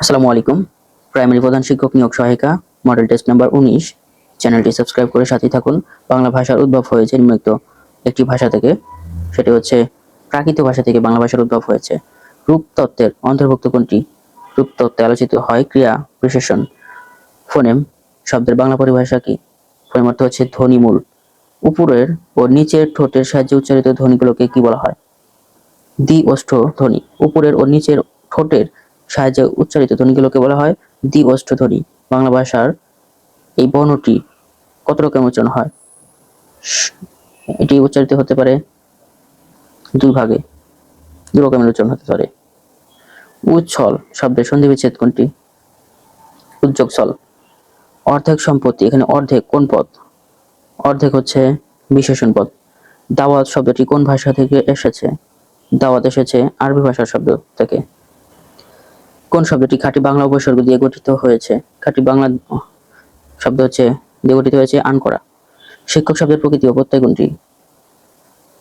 আসসালামু আলাইকুম। প্রাইমারি প্রধান শিক্ষক নিয়োগ সহায়িকা মডেল টেস্ট নাম্বার 19 চ্যানেলটি সাবস্ক্রাইব করে সাথেই থাকুন। বাংলা ভাষার উদ্ভব হয়েছে নিম্নোক্ত একটি ভাষা থেকে, সেটি হচ্ছে প্রাকৃত ভাষা থেকে বাংলা ভাষার উদ্ভব হয়েছে। রূপ তত্ত্বের অন্তর্ভুক্ত কোনটি? রূপ তত্ত্বে আলোচিত হয় ক্রিয়া বিশেষণ। ফোনেম শব্দের বাংলা পরিভাষা কি? ফোনেম অর্থ হচ্ছে ধ্বনিমূল। উপরের ও নিচের ঠোঁটের সাহায্যে উচ্চারিত ধ্বনিগুলোকে কি বলা হয়? দ্বি ওষ্ঠ ধ্বনি। উপরের ও নিচের ঠোঁটের সাহায্যে উচ্চারিত ধ্বনিগুলোকে বলা হয় দ্বি ওষ্ঠ ধ্বনি। বাংলা ভাষার এই বর্ণটি কত রকম উচ্চারণ হয়? এটি উচ্চারিত হতে পারে দুই ভাগে, দুই রকমের উচ্চারণ হতে পারে। উচ্ছল শব্দের সন্ধি বিচ্ছেদ কোনটি? উদ্যোগছল। অর্ধেক সম্পত্তি, এখানে অর্ধেক কোন পদ? অর্ধেক হচ্ছে বিশেষণ পদ। দাওয়াত শব্দটি কোন ভাষা থেকে এসেছে? দাওয়াত এসেছে আরবি ভাষার শব্দ থেকে। কোন শব্দটি খাঁটি বাংলা উপসর্গ দিয়ে গঠিত হয়েছে? খাঁটি বাংলা শব্দ হচ্ছে দিয়ে গঠিত হয়েছে আন করা। শিক্ষক শব্দের প্রকৃতি ও প্রত্যয় কোনটি?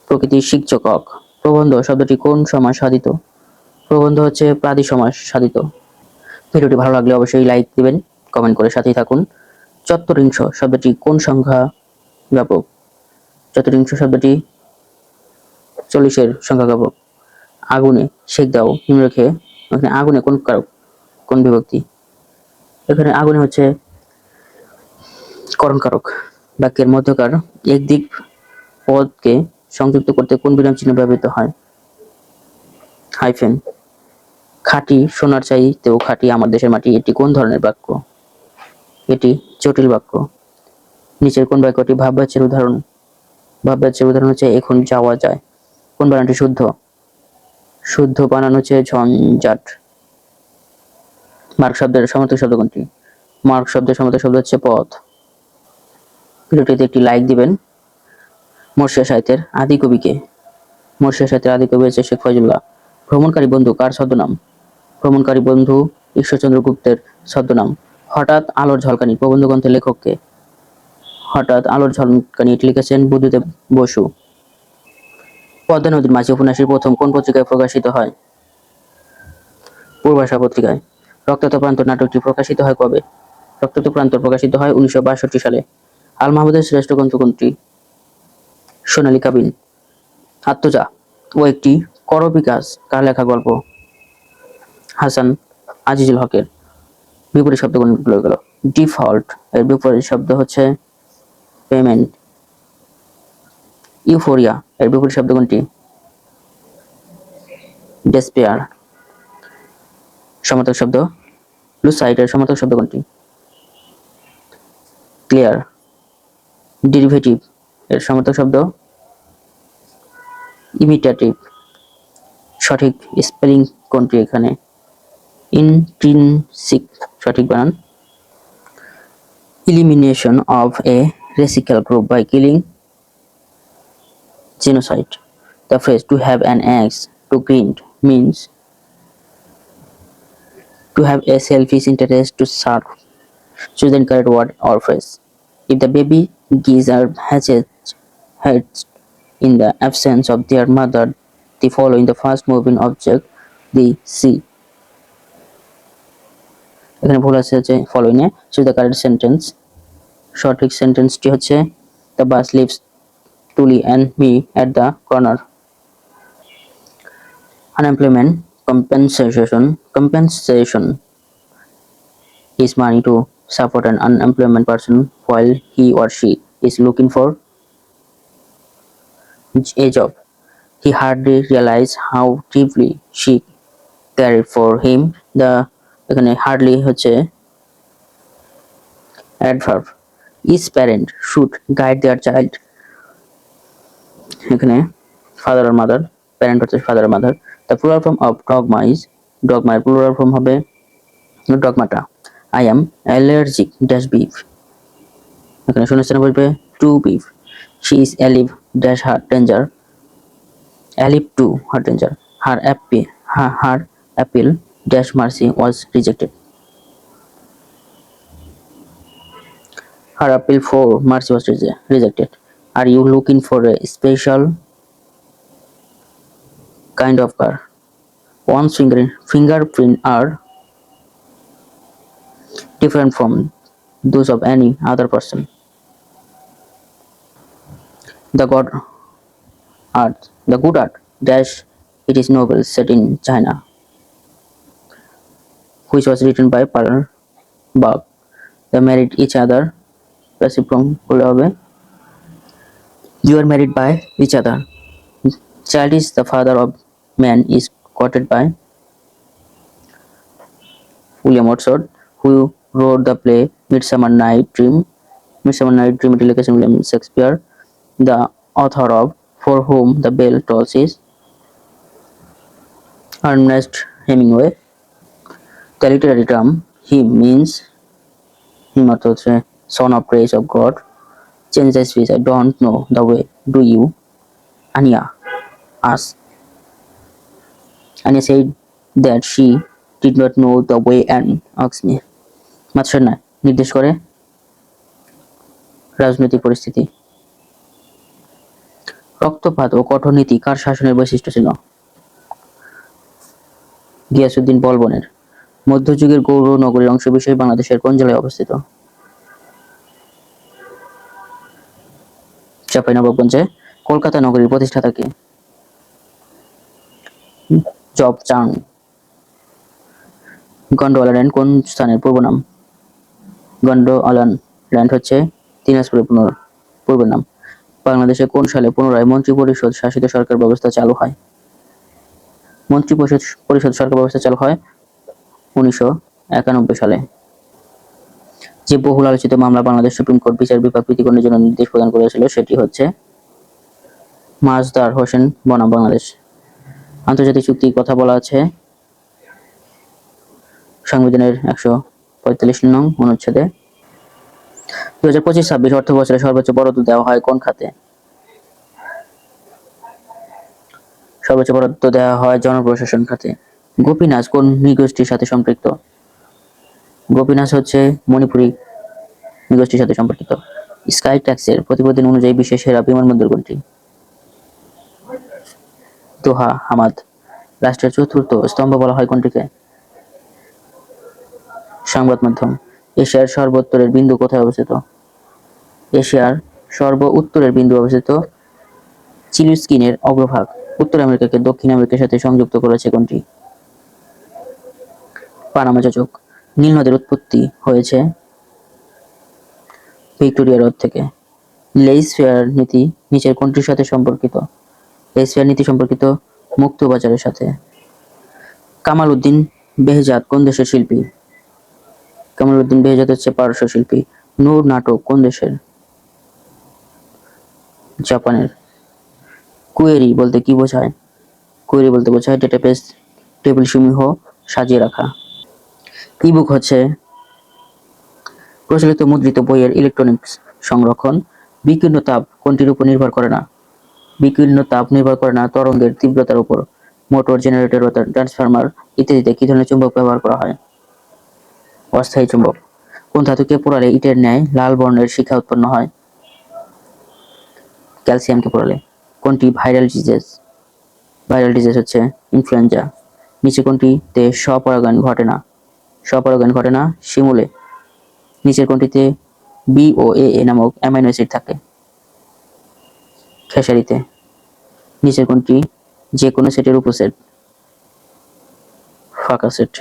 প্রকৃতি শিক্ষক। প্রবন্ধ শব্দটি কোন সমাস সাধিত? প্রবন্ধ হচ্ছে প্রাদি সমাস সাধিত। ভিডিওটি ভালো লাগলে অবশ্যই লাইক দিবেন, কমেন্ট করে সাথেই থাকুন। চত্বরিংশ শব্দটি কোন সংখ্যা ব্যাপক? চতুর্থ শব্দটি 40-এর সংখ্যা ব্যাপক। আগুনে সেক দাও নিম্নরেখে, এখানে আগুনে কোন কারক, কোন বিভক্তি? এখানে আগুনে হচ্ছে করণ কারক। বাক্যের মধ্যকার একদিক পদকে সংযুক্ত করতে কোন বিরাম চিহ্ন ব্যবহৃত হয়? হাইফেন। খাঁটি সোনার চাইতেও খাঁটি আমার দেশের মাটি, এটি কোন ধরনের বাক্য? এটি জটিল বাক্য। নিচের কোন বাক্যটি ভাববাচ্যের উদাহরণ? ভাববাচ্যের উদাহরণ হচ্ছে এখন যাওয়া যায়। কোন বানানটি শুদ্ধ? শুদ্ধ বানান হচ্ছে ঝঞ্ঝাট। মার্ক শব্দের সমার্থক শব্দ কোনটি? মার্ক শব্দের সমার্থক শব্দ হচ্ছে পথ। ভিডিওটিতে একটি লাইক দিবেন। মর্শিয়া সাহিত্যের আদি কবিকে? মর্শিয়া সাহিত্যের আদি কবি হচ্ছে শেখ ফয়জুল্লাহ। ভ্রমণকারী বন্ধু কার ছদ্মনাম? ভ্রমণকারী বন্ধু ঈশ্বরচন্দ্র গুপ্তের ছদ্মনাম। হঠাৎ আলোর ঝলকানি প্রবন্ধ গ্রন্থের লেখককে? হঠাৎ আলোর ঝলকানি এটি লিখেছেন বুদ্ধদেব বসু। পদ্মা নদীর মাঝি উপন্যাসটি প্রথম কোন পত্রিকায় প্রকাশিত হয়? পূর্বাশা পত্রিকায়। রক্তাক্ত প্রান্তর নাটকটি প্রকাশিত হয় কবে? রক্তাক্ত প্রান্তর প্রকাশিত হয় 1962 সালে। আল মাহমুদের শ্রেষ্ঠ গ্রন্থ কোনটি? সোনালী কাবিন। আত্মজা ও একটি করবিকাজ কার লেখা গল্প? হাসান আজিজুল হকের। বিপরীত শব্দ কোনগুলো গেল? ডিফল্ট এর বিপরীত শব্দ হচ্ছে পেমেন্ট। ইউফোরিয়া এর বিপরীত শব্দ কোনটি? ডেসপেয়ার। সমার্থক শব্দ লুসাইড এর সমার্থক শব্দ কোনটি? ক্লিয়ার। ডেরিভেটিভ এর সমার্থক শব্দ ইমিটেটিভ। সঠিক স্পেলিং কোনটি এখানে? ইন্ট্রিনসিক সঠিক বানান। elimination of a racial group by killing genocide. The phrase to have an axe to grind means to have a selfish interest to serve. Choose the incorrect word or phrase. If the baby geese are hatched in the absence of their mother, the following the first moving object they see. এখানে ভুল আছে যে following A choose the correct sentence. সঠিক সেন্টেন্সটি হচ্ছে the bus leaves Tuli and me at the corner. Unemployment compensation is money to support an unemployed person while he or she is looking for a job. He hardly realized how deeply she cared for him. The এখানে hardly হচ্ছে adverb. Each parent should guide their child. এখানে father or mother, parent হচ্ছে father or mother. The plural form of dogma is dogma এর plural form হবে dogmata. I am allergic dash beef. এখানে শূন্যস্থানে বসবে to beef. She is alive dash her danger. Alive to her danger. Her appeal dash mercy was rejected. Her appeal for mercy was rejected. Are you looking for a special kind of car? One's fingerprint are different from those of any other person. The God Art, the good art, dash it is novel set in China, which was written by Pearl Buck. They married each other. Reciprocal বললে হবে you are married by each other. Child is the father of man is quoted by William Wordsworth, who wrote the play Midsummer Night Dream. Midsummer Night Dream এটি লিখেছেন William Shakespeare. The author of For Whom the Bell Tolls is Ernest Hemingway. The literary term hymn means hymn অর্থ হচ্ছে son of praise of God. Change the speech I don't know the way. Do you? Anya asked. Anya said that she did not know the way and asked me. মাৎসর্য নির্দেশ করে রাজনৈতিক পরিস্থিতি। রক্তপাত ও কঠোর নীতি কার শাসনের বৈশিষ্ট্য ছিল? গিয়াসউদ্দিন বলবনের। মধ্যযুগের গৌড় নগরীর অংশ বিশেষ বাংলাদেশের কোন জেলায় অবস্থিত? চাঁপাইনবাবগঞ্জে। কলকাতা নগরীর প্রতিষ্ঠাতা কে? জব চাং। গন্ডোয়ালা ল্যান্ড কোন স্থানের পূর্ব নাম? গন্ডোয়ালান ল্যান্ড হচ্ছে দিনাজপুরের পূর্বের নাম। বাংলাদেশে কোন সালে পুনরায় মন্ত্রিপরিষদ শাসিত সরকার ব্যবস্থা চালু হয়? মন্ত্রিপরিষদ সরকার ব্যবস্থা চালু হয় 1991 সালে। যে বহুল আলোচিত মামলা বাংলাদেশ সুপ্রিম কোর্ট বিচার বিভাগ প্রীতিকরণের জন্য নির্দেশ প্রদান করেছিল সেটি হচ্ছে মাজদার হোসেন বনাম বাংলাদেশ। আন্তর্জাতিক চুক্তির কথা বলা আছে সংবিধানের 145 নং অনুচ্ছেদে। 2025-26 অর্থবছরে সর্বোচ্চ বরাদ্দ দেওয়া হয় কোন খাতে? সর্বোচ্চ বরাদ্দ দেওয়া হয় জনপ্রশাসন খাতে। গোপীনাথ কোন নৃগোষ্ঠীর সাথে সম্পৃক্ত? গোপীনাথ হচ্ছে মণিপুরী নৃগোষ্ঠীর সাথে সম্পর্কিত। স্কাই ট্যাক্সের প্রতিবেদন অনুযায়ী বিশ্বের সেরা বিমানবন্দর কোনটি? দোহা হামাদ। রাষ্ট্রের চতুর্থ স্তম্ভ বলা হয় কোনটিকে? সংবাদ মাধ্যম। এশিয়ার সর্বোত্তরের বিন্দু কোথায় অবস্থিত? এশিয়ার উত্তরের বিন্দু অবস্থিত চিলুস্কিনের অগ্রভাগ। উত্তর আমেরিকাকে দক্ষিণ আমেরিকার সাথে সংযুক্ত করেছে কোনটি? পানামা যোজক। নীল নদের উৎপত্তি হয়েছে ভিক্টোরিয়া হ্রদ থেকে। লেইস-ফেয়ার নীতি নিচের কোনটির সাথে সম্পর্কিত? লেইস-ফেয়ার নীতি সম্পর্কিত মুক্ত বাজারের সাথে। কামাল উদ্দিন বেহজাদ কোন দেশের শিল্পী? কামাল উদ্দিন বেহজাদ হচ্ছে পারস্য শিল্পী। নূর নাটক কোন দেশের? জাপানের। কুয়েরি বলতে কি বোঝায়? কুয়েরি বলতে বোঝায় ডেটাবেস টেবিল সমূহ সাজিয়ে রাখা। ইবুক হচ্ছে প্রচলিত মুদ্রিত বইয়ের ইলেকট্রনিক্স সংরক্ষণ। বিকীর্ণ তাপ কোনটির উপর নির্ভর করে না? বিকীর্ণ তাপ নির্ভর করে না তরঙ্গের তীব্রতার উপর। মোটর, জেনারেটর ও ট্রান্সফরমার ইত্যাদিতে কি ধরনের চুম্বক ব্যবহার করা হয়? অস্থায়ী চুম্বক। কোন ধাতুকে পোড়ালে ইটের ন্যায় লাল বর্ণের শিখা উৎপন্ন হয়? ক্যালসিয়ামকে পোড়ালে। কোনটি ভাইরাল ডিজিজ? ভাইরাল ডিজিজ হচ্ছে ইনফ্লুয়েঞ্জা। নিচে কোনটিতে স্বপরাগায়ন ঘটে না? স্বপরাগায়ন ঘটে না শিমুলে। নিচের কোনটিতে BOAA নামক অ্যামাইনো অ্যাসিড থাকে? খেসারিতে। নিচের কোনটি যে কোনো সেটের উপসেট? ফাঁকা সেট।